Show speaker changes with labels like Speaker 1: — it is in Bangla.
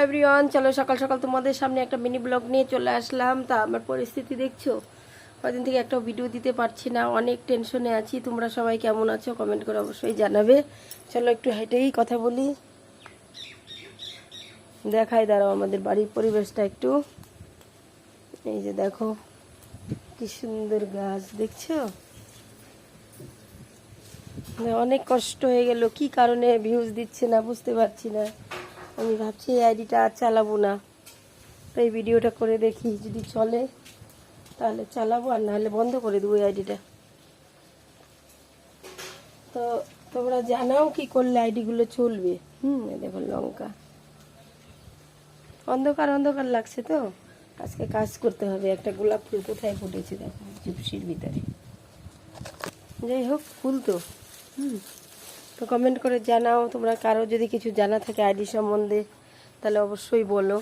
Speaker 1: এভরিওয়ান, চলো সকাল সকাল তোমাদের সামনে একটা মিনি ব্লগ নিয়ে চলে আসলাম। তা আমার পরিস্থিতি দেখছো, কদিন থেকে একটা ভিডিও দিতে পারছি না, অনেক টেনশনে আছি। তোমরা সবাই কেমন আছো কমেন্ট করে অবশ্যই জানাবে। চলো একটু হেঁটেই কথা বলি, দেখাই দাঁড়াও আমাদের বাড়ির পরিবেশটা একটু। এই যে দেখো কি সুন্দর গাছ, দেখছো? অনেক কষ্ট হয়ে গেল, কি কারণে ভিউজ দিচ্ছে না বুঝতে পারছি না। আমি ভাবছি এই আইডিটা আর চালাবো না, তো এই ভিডিওটা করে দেখি, যদি চলে তাহলে চালাবো, আর নাহলে বন্ধ করে দেবো এই আইডিটা। তো তোমরা জানাও কি করলে আইডিগুলো চলবে। এই দেখো লঙ্কা, অন্ধকার অন্ধকার লাগছে তো আজকে কাজ করতে হবে। একটা গোলাপ ফুল কোথায় ফুটেছে দেখো, জিপসির ভিতরে। যাই হোক, ফুল তো তো কমেন্ট করে জানাও তোমরা, কারো যদি কিছু জানা থাকে আইডি সম্বন্ধে তাহলে অবশ্যই বলো।